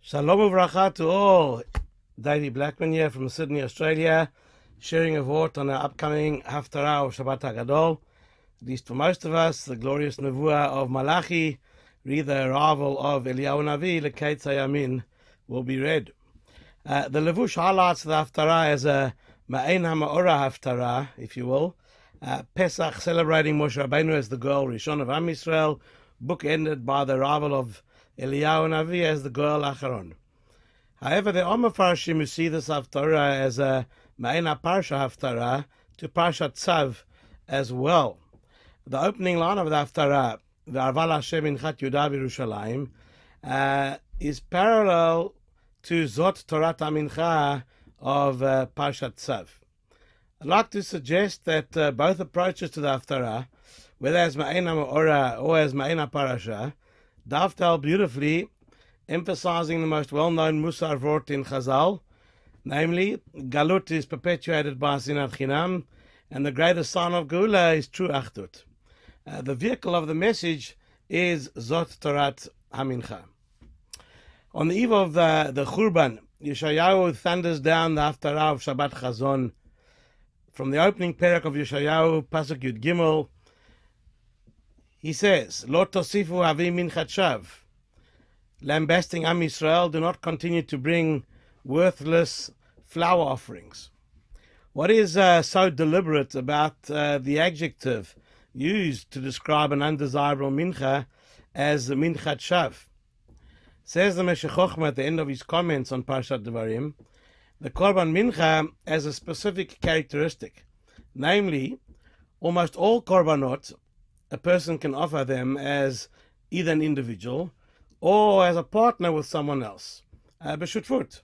Shalom uvracha to all. Davey Blackman here from Sydney, Australia, sharing a word on our upcoming Haftara of Shabbat HaGadol. At least for most of us, the glorious Nevuah of Malachi, read the arrival of Eliyahu Navi, Lekei Tzayamin, will be read. The Levush highlights the Haftara as a Ma'ein HaMa'ora Haftara, if you will. Pesach celebrating Moshe Rabbeinu as the girl Rishon of Am Yisrael, book ended by the arrival of Eliyahu Navi as the girl Acharon. However, there are Mefarshim who see this Haftara as a Ma'ein HaParsha Haftara to Parashat Tzav as well. The opening line of the Haftara, V'arval Hashem Inchat Yudah V'Yerushalayim, is parallel to Zot Torat HaMincha of Parashat Tzav. I'd like to suggest that both approaches to the Haftara, whether as Ma'ein HaMa'ora or as Ma'ein HaParasha, dovetail beautifully, emphasizing the most well-known Musar word in Chazal, namely, Galut is perpetuated by Sinat Chinam, and the greatest sign of Geula is true Achdut. The vehicle of the message is Zot Torat HaMincha. On the eve of the Churban, Yeshayahu thunders down the Haftara of Shabbat Chazon. From the opening parak of Yeshayahu, Pasuk Yud Gimel, he says, Lo tosifu avi minchat shav. Lambasting Am Yisrael, do not continue to bring worthless flower offerings. What is so deliberate about the adjective used to describe an undesirable mincha as the minchat shav? Says the Meshech Chochmah at the end of his comments on Parashat Devarim, the Korban Mincha has a specific characteristic, namely, almost all Korbanot, a person can offer them as either an individual or as a partner with someone else, b'shutfut.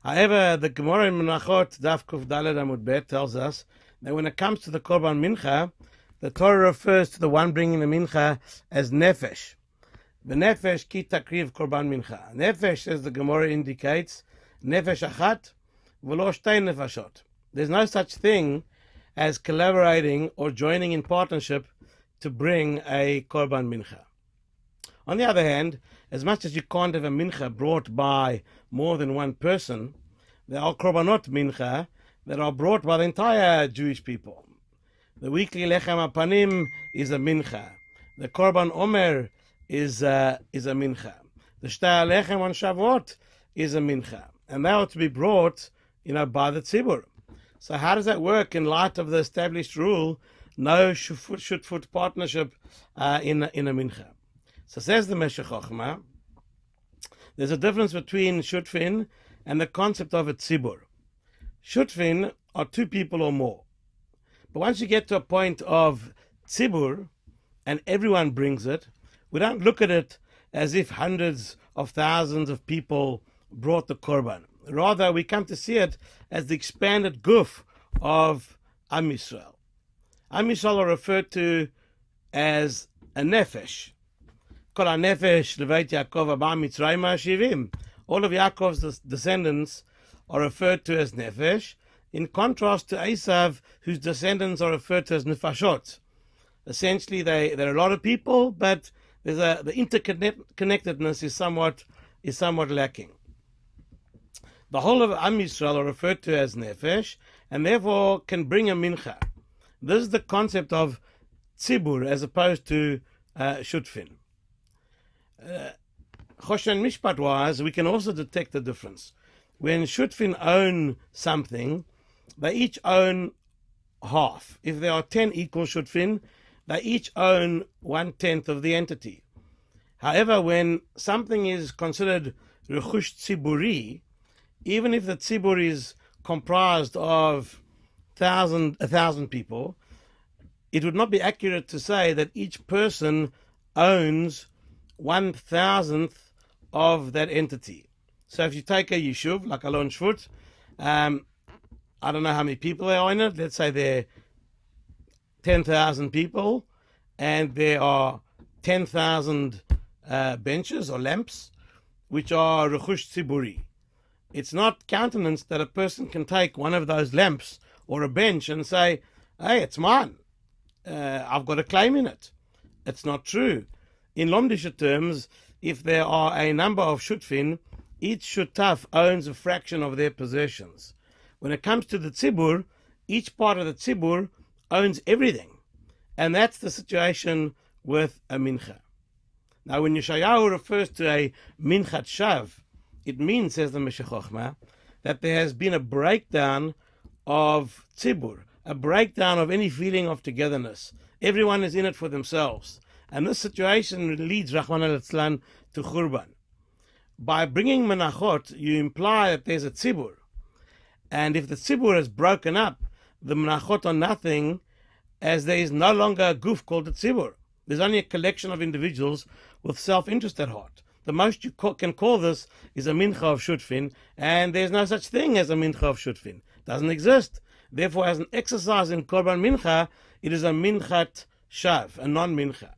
However, the Gemara in Menachot, Daf Kuf Daled Amud Bet, tells us that when it comes to the Korban Mincha, the Torah refers to the one bringing the Mincha as Nefesh. The Nefesh ki takriv Korban Mincha. Nefesh, as the Gemara indicates, Nefesh achat, v'lo shtei nefashot. There's no such thing as collaborating or joining in partnership to bring a Korban Mincha. On the other hand, as much as you can't have a Mincha brought by more than one person, there are Korbanot Mincha that are brought by the entire Jewish people. The weekly Lechem HaPanim is a Mincha. The Korban Omer is a Mincha. The Shtei Lechem on Shavuot is a Mincha. And they are to be brought, by the Tzibur. So how does that work in light of the established rule, no shutfut partnership in a Mincha? So says the Meshech Chochmah, there's a difference between shutfin and the concept of a tzibur. Shutfin are two people or more. But once you get to a point of tzibur, and everyone brings it, we don't look at it as if hundreds of thousands of people brought the korban. Rather, we come to see it as the expanded guf of Am Yisrael. Am Yisrael are referred to as a nefesh. Kol ha-nefesh leveit Yaakov haba Mitzrayim hashivim. All of Yaakov's descendants are referred to as nefesh, in contrast to Esav, whose descendants are referred to as nefashot. Essentially, there are a lot of people, but the interconnectedness is somewhat lacking. The whole of Am Yisrael are referred to as nefesh, and therefore can bring a mincha. This is the concept of tzibur as opposed to shutfin. Choshen mishpat wise, we can also detect the difference. When shutfin own something, they each own half. If there are 10 equal shutfin, they each own 1/10 of the entity. However, when something is considered rechush tziburi, even if the tzibur is comprised of 1,000 people, it would not be accurate to say that each person owns 1,000th of that entity. So if you take a yishuv, like Alon Shvut, I don't know how many people there are in it. Let's say there are 10,000 people, and there are 10,000 benches or lamps, which are rechush tziburi. It's not countenance that a person can take one of those lamps or a bench and say, hey, it's mine. I've got a claim in it. It's not true. In Lomdische terms, if there are a number of shutfin, each shutaf owns a fraction of their possessions. When it comes to the tzibur, each part of the tzibur owns everything. And that's the situation with a mincha. Now, when Yeshayahu refers to a minchat shav, it means, says the Meshech Chochmah, that there has been a breakdown of tzibur, a breakdown of any feeling of togetherness. Everyone is in it for themselves. And this situation leads, Rahman al-Islam, to Churban. By bringing menachot, you imply that there's a tzibur. And if the tzibur is broken up, the menachot are nothing, as there is no longer a goof called the tzibur. There's only a collection of individuals with self-interest at heart. The most you can call this is a mincha of shutfin, and there's no such thing as a mincha of shutfin. It doesn't exist. Therefore, as an exercise in korban mincha, it is a minchat shav, a non-mincha.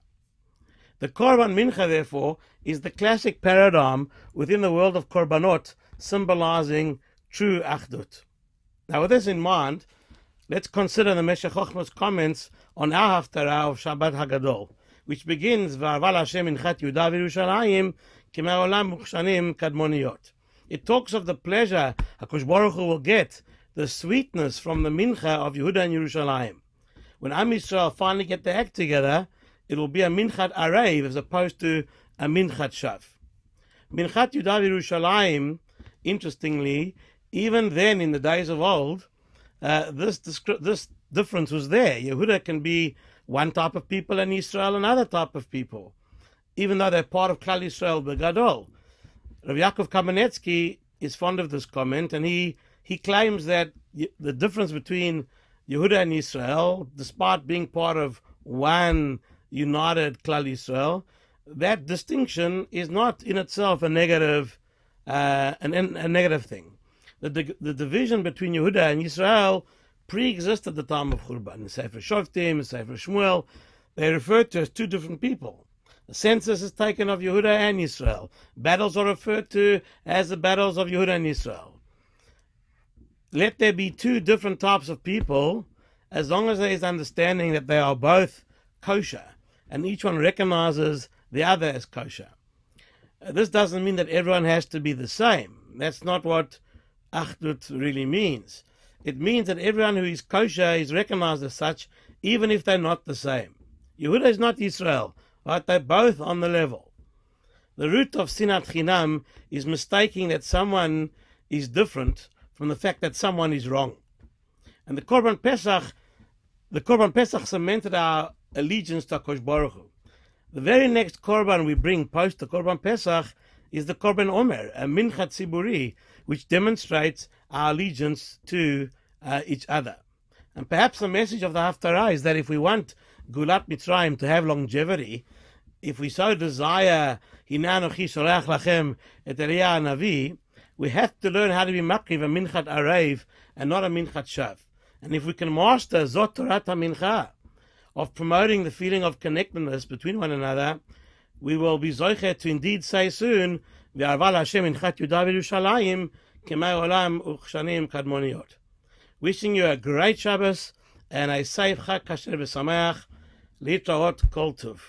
The korban mincha, therefore, is the classic paradigm within the world of korbanot, symbolizing true achdut. Now, with this in mind, let's consider the Meshech Chochmah's comments on our Haftara of Shabbat HaGadol, which begins, V'arval Hashem inchat Yehuda v'Yerushalayim k'me'olam muchshanim kadmoniyot. It talks of the pleasure HaKadosh Baruch Hu will get, the sweetness from the mincha of Yehuda and Yerushalayim. When Am Yisrael finally get their act together, it will be a minchat arev as opposed to a minchat shav. Minchat Yehuda v'Yerushalayim, interestingly, even then in the days of old, this difference was there. Yehuda can be one type of people and Israel another type of people, even though they're part of Klal Yisrael Begadol. Rabbi Yaakov Kamenetsky is fond of this comment, and he claims that the difference between Yehuda and Israel, despite being part of one united Klal Yisrael, that distinction is not in itself a negative thing. The division between Yehuda and Israel pre-existed at the time of Churban. In Sefer Shoftim, in Sefer Shmuel, they referred to as two different people. The census is taken of Yehuda and Israel. Battles are referred to as the battles of Yehuda and Israel. Let there be two different types of people, as long as there is understanding that they are both kosher, and each one recognizes the other as kosher. This doesn't mean that everyone has to be the same. That's not what achdut really means. It means that everyone who is kosher is recognized as such, even if they're not the same. Yehuda is not Israel, but they're both on the level. The root of sinat chinam is mistaking that someone is different from the fact that someone is wrong. And the Korban Pesach cemented our allegiance to HaKadosh Baruch Hu. The very next Korban we bring post the Korban Pesach is the Korban Omer, a minchat tziburi, which demonstrates our allegiance to each other. And perhaps the message of the Haftara is that if we want Gulat Mitzrayim to have longevity, if we so desire Hina Anochi Sholach Lachem et Eliyahu Hanavi, we have to learn how to be makriv a minchat arev and not a minchat shav. And if we can master Zot Torat HaMincha, of promoting the feeling of connectedness between one another, we will be zoiche to indeed say soon, V'arval Hashem inchat Yehuda v'Yerushalayim k'me'olam uchshanim kadmoniyot. Wishing you a great Shabbos and a safe Chag Kasher v'Sameach. Litraot Kol Tov.